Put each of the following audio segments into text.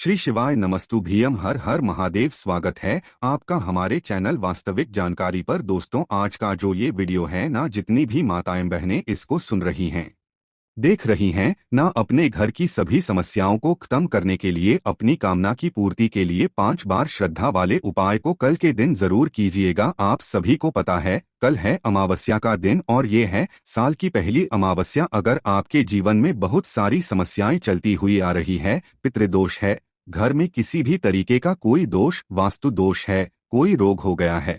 श्री शिवाय नमस्तुभ्यम। हर हर महादेव। स्वागत है आपका हमारे चैनल वास्तविक जानकारी पर। दोस्तों, आज का जो ये वीडियो है ना, जितनी भी माताएं बहनें इसको सुन रही हैं, देख रही हैं ना, अपने घर की सभी समस्याओं को खत्म करने के लिए, अपनी कामना की पूर्ति के लिए 5 बार श्रद्धा वाले उपाय को कल के दिन जरूर कीजिएगा। आप सभी को पता है कल है अमावस्या का दिन और ये है साल की पहली अमावस्या। अगर आपके जीवन में बहुत सारी समस्याएं चलती हुई आ रही है, पितृदोष है, घर में किसी भी तरीके का कोई दोष, वास्तु दोष है, कोई रोग हो गया है,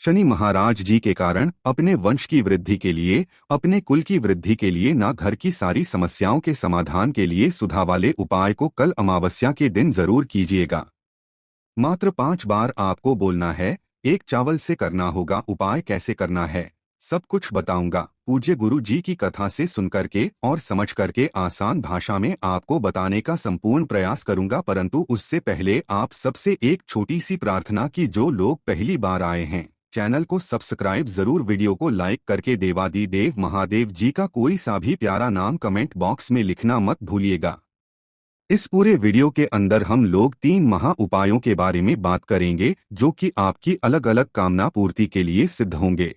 शनि महाराज जी के कारण अपने वंश की वृद्धि के लिए, अपने कुल की वृद्धि के लिए, ना, घर की सारी समस्याओं के समाधान के लिए सुधा वाले उपाय को कल अमावस्या के दिन जरूर कीजिएगा। मात्र 5 बार आपको बोलना है। एक चावल से करना होगा। उपाय कैसे करना है सब कुछ बताऊंगा। पूज्य गुरु जी की कथा से सुनकर के और समझ करके आसान भाषा में आपको बताने का संपूर्ण प्रयास करूंगा। परंतु उससे पहले आप सबसे एक छोटी सी प्रार्थना की, जो लोग पहली बार आए हैं चैनल को सब्सक्राइब जरूर, वीडियो को लाइक करके देवादि देव महादेव जी का कोई सा भी प्यारा नाम कमेंट बॉक्स में लिखना मत भूलिएगा। इस पूरे वीडियो के अंदर हम लोग 3 महा उपायों के बारे में बात करेंगे, जो कि आपकी अलग अलग कामना पूर्ति के लिए सिद्ध होंगे।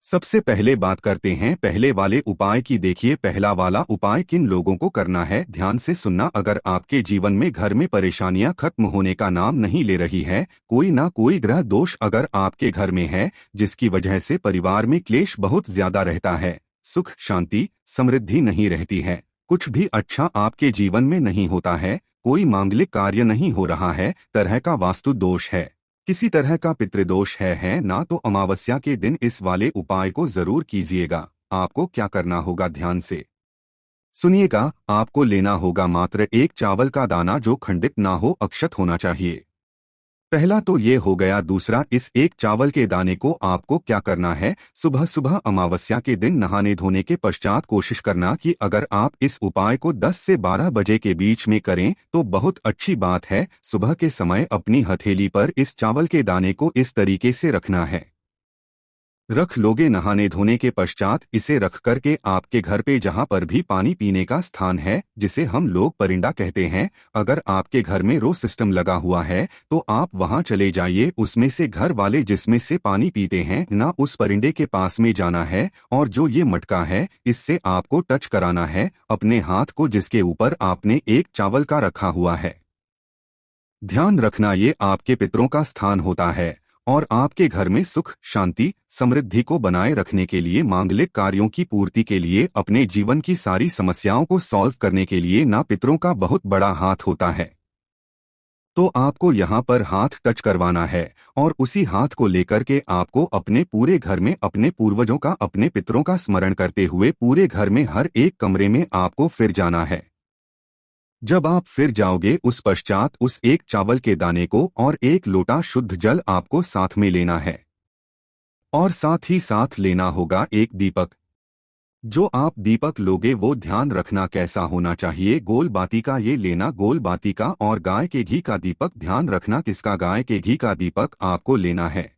सबसे पहले बात करते हैं पहले वाले उपाय की। देखिए, पहला वाला उपाय किन लोगों को करना है, ध्यान से सुनना। अगर आपके जीवन में घर में परेशानियां खत्म होने का नाम नहीं ले रही है, कोई ना कोई ग्रह दोष अगर आपके घर में है, जिसकी वजह से परिवार में क्लेश बहुत ज्यादा रहता है, सुख शांति समृद्धि नहीं रहती है, कुछ भी अच्छा आपके जीवन में नहीं होता है, कोई मांगलिक कार्य नहीं हो रहा है, तरह का वास्तु दोष है, किसी तरह का पितृदोष है ना, तो अमावस्या के दिन इस वाले उपाय को जरूर कीजिएगा। आपको क्या करना होगा, ध्यान से सुनिएगा। आपको लेना होगा मात्र एक चावल का दाना, जो खंडित ना हो, अक्षत होना चाहिए। पहला तो ये हो गया। दूसरा, इस एक चावल के दाने को आपको क्या करना है, सुबह सुबह अमावस्या के दिन नहाने धोने के पश्चात कोशिश करना कि अगर आप इस उपाय को 10 से 12 बजे के बीच में करें तो बहुत अच्छी बात है। सुबह के समय अपनी हथेली पर इस चावल के दाने को इस तरीके से रखना है। रख लोगे नहाने धोने के पश्चात इसे रख करके आपके घर पे जहां पर भी पानी पीने का स्थान है, जिसे हम लोग परिंदा कहते हैं, अगर आपके घर में रो सिस्टम लगा हुआ है तो आप वहां चले जाइए। उसमें से घर वाले जिसमें से पानी पीते हैं ना, उस परिंदे के पास में जाना है और जो ये मटका है इससे आपको टच कराना है अपने हाथ को, जिसके ऊपर आपने एक चावल का रखा हुआ है। ध्यान रखना, ये आपके पितरों का स्थान होता है और आपके घर में सुख शांति समृद्धि को बनाए रखने के लिए, मांगलिक कार्यों की पूर्ति के लिए, अपने जीवन की सारी समस्याओं को सॉल्व करने के लिए ना, पितरों का बहुत बड़ा हाथ होता है। तो आपको यहाँ पर हाथ टच करवाना है और उसी हाथ को लेकर के आपको अपने पूरे घर में अपने पूर्वजों का, अपने पितरों का स्मरण करते हुए पूरे घर में हर एक कमरे में आपको फिर जाना है। जब आप फिर जाओगे, उस पश्चात उस एक चावल के दाने को और एक लोटा शुद्ध जल आपको साथ में लेना है और साथ ही साथ लेना होगा एक दीपक। जो आप दीपक लोगे वो ध्यान रखना कैसा होना चाहिए, गोल बाती का ये लेना, गोल बाती का, और गाय के घी का दीपक। ध्यान रखना किसका, गाय के घी का दीपक आपको लेना है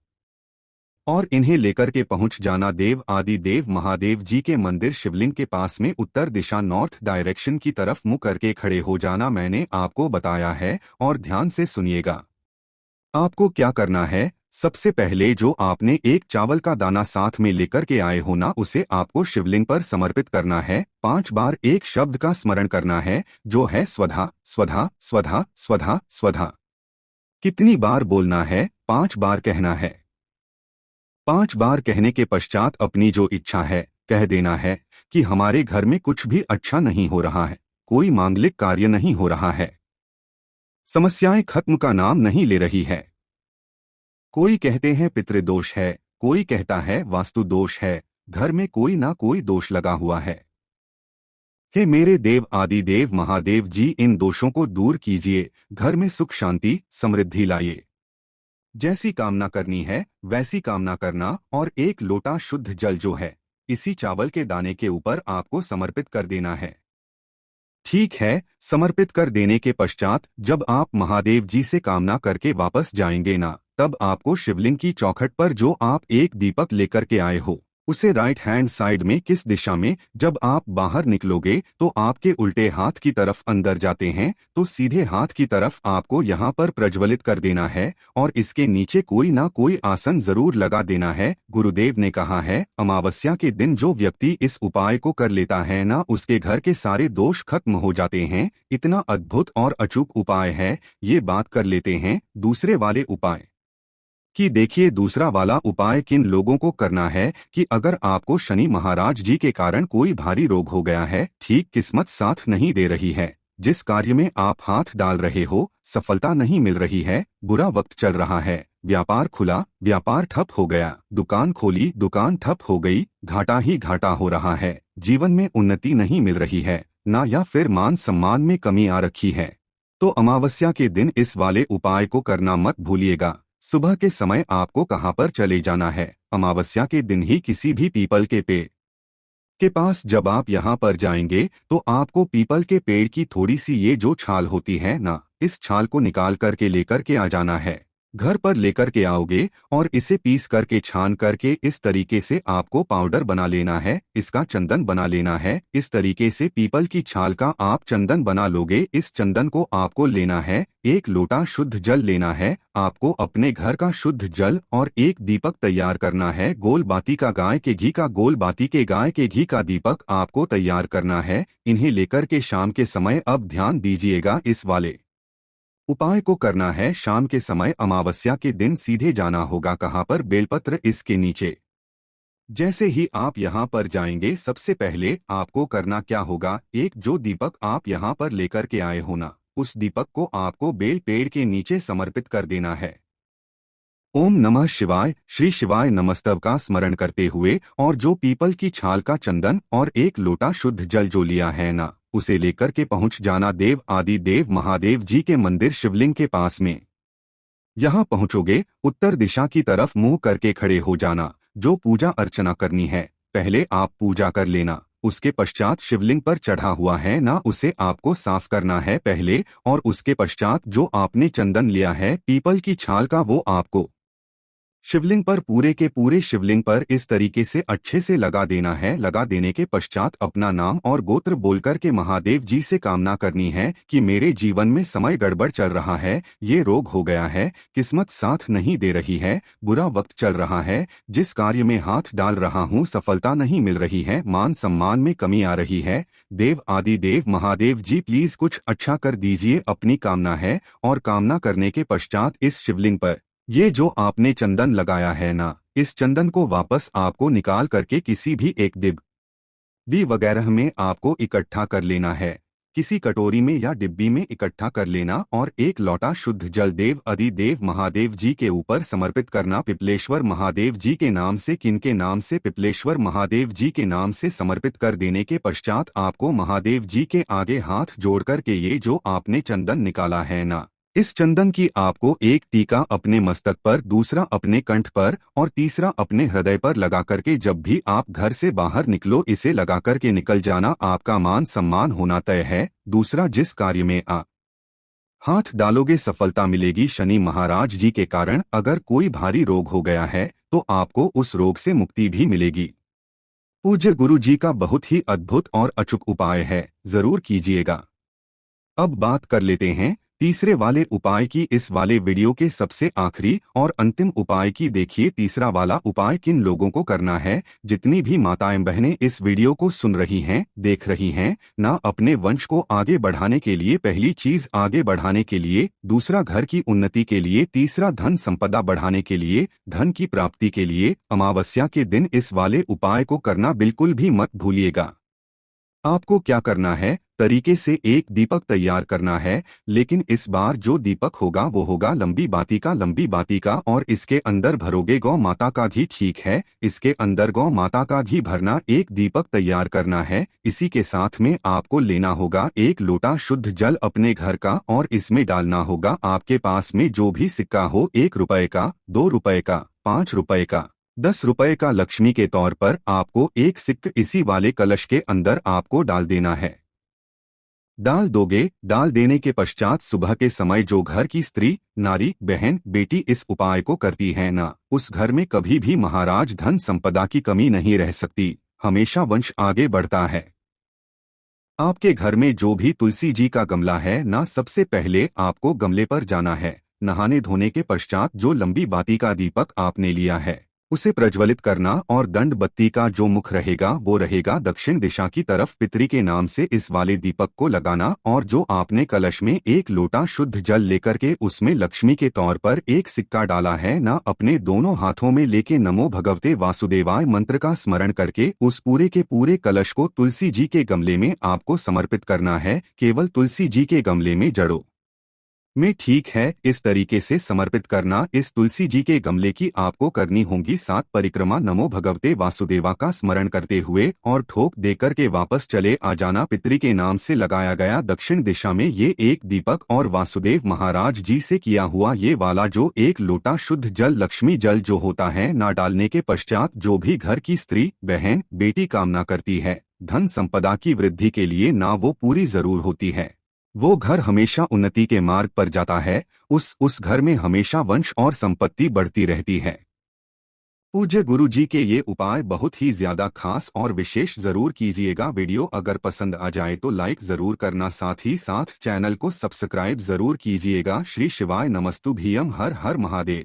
और इन्हें लेकर के पहुंच जाना देव आदि देव महादेव जी के मंदिर शिवलिंग के पास में, उत्तर दिशा नॉर्थ डायरेक्शन की तरफ मुंह करके खड़े हो जाना। मैंने आपको बताया है और ध्यान से सुनिएगा। आपको क्या करना है, सबसे पहले जो आपने एक चावल का दाना साथ में लेकर के आए हो ना, उसे आपको शिवलिंग पर समर्पित करना है। 5 बार एक शब्द का स्मरण करना है, जो है स्वधा स्वधा स्वधा स्वधा स्वधा। कितनी बार बोलना है, 5 बार कहना है। 5 बार कहने के पश्चात अपनी जो इच्छा है कह देना है कि हमारे घर में कुछ भी अच्छा नहीं हो रहा है, कोई मांगलिक कार्य नहीं हो रहा है, समस्याएं खत्म का नाम नहीं ले रही है। कोई कहते हैं पितृदोष है, कोई कहता है वास्तु दोष है, घर में कोई ना कोई दोष लगा हुआ है। हे मेरे देव आदि देव महादेव जी, इन दोषों को दूर कीजिए, घर में सुख शांति समृद्धि लाइए। जैसी कामना करनी है वैसी कामना करना और एक लोटा शुद्ध जल जो है इसी चावल के दाने के ऊपर आपको समर्पित कर देना है। ठीक है, समर्पित कर देने के पश्चात जब आप महादेव जी से कामना करके वापस जाएंगे ना, तब आपको शिवलिंग की चौखट पर जो आप एक दीपक लेकर के आए हो उसे राइट हैंड साइड में किस दिशा में, जब आप बाहर निकलोगे तो आपके उल्टे हाथ की तरफ अंदर जाते हैं तो सीधे हाथ की तरफ आपको यहाँ पर प्रज्वलित कर देना है और इसके नीचे कोई ना कोई आसन जरूर लगा देना है। गुरुदेव ने कहा है अमावस्या के दिन जो व्यक्ति इस उपाय को कर लेता है ना, उसके घर के सारे दोष खत्म हो जाते हैं। इतना अद्भुत और अचूक उपाय है। ये बात कर लेते हैं दूसरे वाले उपाय कि देखिए दूसरा वाला उपाय किन लोगों को करना है कि अगर आपको शनि महाराज जी के कारण कोई भारी रोग हो गया है, ठीक किस्मत साथ नहीं दे रही है, जिस कार्य में आप हाथ डाल रहे हो सफलता नहीं मिल रही है, बुरा वक्त चल रहा है, व्यापार खुला व्यापार ठप हो गया, दुकान खोली दुकान ठप हो गई, घाटा ही घाटा हो रहा है, जीवन में उन्नति नहीं मिल रही है ना, या फिर मान सम्मान में कमी आ रखी है, तो अमावस्या के दिन इस वाले उपाय को करना मत भूलिएगा। सुबह के समय आपको कहां पर चले जाना है, अमावस्या के दिन ही किसी भी पीपल के पेड़ के पास जब आप यहां पर जाएंगे तो आपको पीपल के पेड़ की थोड़ी सी ये जो छाल होती है ना, इस छाल को निकाल करके लेकर के आ जाना है। घर पर लेकर के आओगे और इसे पीस करके छान करके इस तरीके से आपको पाउडर बना लेना है, इसका चंदन बना लेना है। इस तरीके से पीपल की छाल का आप चंदन बना लोगे। इस चंदन को आपको लेना है, एक लोटा शुद्ध जल लेना है, आपको अपने घर का शुद्ध जल और एक दीपक तैयार करना है। गोल बाती का गाय के घी का, गोल बाती के गाय के घी का दीपक आपको तैयार करना है। इन्हें लेकर के शाम के समय अब ध्यान दीजिएगा, इस वाले उपाय को करना है शाम के समय, अमावस्या के दिन सीधे जाना होगा कहां पर, बेलपत्र इसके नीचे। जैसे ही आप यहां पर जाएंगे सबसे पहले आपको करना क्या होगा, एक जो दीपक आप यहां पर लेकर के आए हो ना, उस दीपक को आपको बेल पेड़ के नीचे समर्पित कर देना है। ओम नमः शिवाय, श्री शिवाय नमस्तव का स्मरण करते हुए और जो पीपल की छाल का चंदन और एक लोटा शुद्ध जल जो लिया है ना, उसे लेकर के पहुंच जाना देव आदि देव महादेव जी के मंदिर शिवलिंग के पास में। यहां पहुंचोगे उत्तर दिशा की तरफ मुंह करके खड़े हो जाना। जो पूजा अर्चना करनी है पहले आप पूजा कर लेना, उसके पश्चात शिवलिंग पर चढ़ा हुआ है ना, उसे आपको साफ करना है पहले, और उसके पश्चात जो आपने चंदन लिया है पीपल की छाल का वो आपको शिवलिंग पर, पूरे के पूरे शिवलिंग पर इस तरीके से अच्छे से लगा देना है। लगा देने के पश्चात अपना नाम और गोत्र बोलकर के महादेव जी से कामना करनी है कि मेरे जीवन में समय गड़बड़ चल रहा है, ये रोग हो गया है, किस्मत साथ नहीं दे रही है, बुरा वक्त चल रहा है, जिस कार्य में हाथ डाल रहा हूँ सफलता नहीं मिल रही है, मान सम्मान में कमी आ रही है, देव आदि देव महादेव जी प्लीज कुछ अच्छा कर दीजिए, अपनी कामना है। और कामना करने के पश्चात इस शिवलिंग पर ये जो आपने चंदन लगाया है ना, इस चंदन को वापस आपको निकाल करके किसी भी एक डिब्बी वगैरह में आपको इकट्ठा कर लेना है, किसी कटोरी में या डिब्बी में इकट्ठा कर लेना और एक लोटा शुद्ध जल देव आदि देव महादेव जी के ऊपर समर्पित करना। पिपलेश्वर महादेव जी के नाम से, किनके नाम से, पिपलेश्वर महादेव जी के नाम से समर्पित कर देने के पश्चात आपको महादेव जी के आगे हाथ जोड़ करके ये जो आपने चंदन निकाला है ना, इस चंदन की आपको एक टीका अपने मस्तक पर, दूसरा अपने कंठ पर और तीसरा अपने हृदय पर लगा करके जब भी आप घर से बाहर निकलो इसे लगा करके निकल जाना, आपका मान सम्मान होना तय है। दूसरा, जिस कार्य में आप हाथ डालोगे सफलता मिलेगी। शनि महाराज जी के कारण अगर कोई भारी रोग हो गया है तो आपको उस रोग से मुक्ति भी मिलेगी। पूज्य गुरु जी का बहुत ही अद्भुत और अचूक उपाय है, जरूर कीजिएगा। अब बात कर लेते हैं तीसरे वाले उपाय की, इस वाले वीडियो के सबसे आखिरी और अंतिम उपाय की। देखिए तीसरा वाला उपाय किन लोगों को करना है, जितनी भी माताएं बहनें इस वीडियो को सुन रही हैं, देख रही हैं ना, अपने वंश को आगे बढ़ाने के लिए, पहली चीज आगे बढ़ाने के लिए, दूसरा घर की उन्नति के लिए, तीसरा धन संपदा बढ़ाने के लिए, धन की प्राप्ति के लिए अमावस्या के दिन इस वाले उपाय को करना बिल्कुल भी मत भूलिएगा। आपको क्या करना है, तरीके से एक दीपक तैयार करना है, लेकिन इस बार जो दीपक होगा वो होगा लंबी बाती का, लंबी बाती का, और इसके अंदर भरोगे गौ माता का घी, ठीक है, इसके अंदर गौ माता का घी भरना, एक दीपक तैयार करना है। इसी के साथ में आपको लेना होगा एक लोटा शुद्ध जल अपने घर का और इसमें डालना होगा आपके पास में जो भी सिक्का हो, 1 रुपए का, 2 रुपए का, 5 रुपए का, 10 रुपए का, लक्ष्मी के तौर पर आपको एक सिक्का इसी वाले कलश के अंदर आपको डाल देना है। डाल दोगे। डाल देने के पश्चात सुबह के समय जो घर की स्त्री, नारी, बहन, बेटी इस उपाय को करती है ना, उस घर में कभी भी महाराज धन संपदा की कमी नहीं रह सकती, हमेशा वंश आगे बढ़ता है। आपके घर में जो भी तुलसी जी का गमला है ना, सबसे पहले आपको गमले पर जाना है। नहाने धोने के पश्चात जो लंबी बाती का दीपक आपने लिया है उसे प्रज्वलित करना और दंड बत्ती का जो मुख रहेगा वो रहेगा दक्षिण दिशा की तरफ। पितरी के नाम से इस वाले दीपक को लगाना और जो आपने कलश में एक लोटा शुद्ध जल लेकर के उसमें लक्ष्मी के तौर पर एक सिक्का डाला है ना, अपने दोनों हाथों में लेके नमो भगवते वासुदेवाय मंत्र का स्मरण करके उस पूरे के पूरे कलश को तुलसी जी के गमले में आपको समर्पित करना है। केवल तुलसी जी के गमले में जड़ों में, ठीक है, इस तरीके से समर्पित करना। इस तुलसी जी के गमले की आपको करनी होंगी 7 परिक्रमा नमो भगवते वासुदेवा का स्मरण करते हुए और ठोक देकर के वापस चले आ जाना। पितरी के नाम से लगाया गया दक्षिण दिशा में ये एक दीपक और वासुदेव महाराज जी से किया हुआ ये वाला जो एक लोटा शुद्ध जल, लक्ष्मी जल जो होता है ना, डालने के पश्चात जो भी घर की स्त्री, बहन, बेटी कामना करती है धन संपदा की वृद्धि के लिए ना, वो पूरी जरूर होती है। वो घर हमेशा उन्नति के मार्ग पर जाता है। उस घर में हमेशा वंश और संपत्ति बढ़ती रहती है। पूज्य गुरु जी के ये उपाय बहुत ही ज्यादा खास और विशेष जरूर कीजिएगा। वीडियो अगर पसंद आ जाए तो लाइक जरूर करना, साथ ही साथ चैनल को सब्सक्राइब जरूर कीजिएगा। श्री शिवाय नमस्तुभ्यम। हर हर महादेव।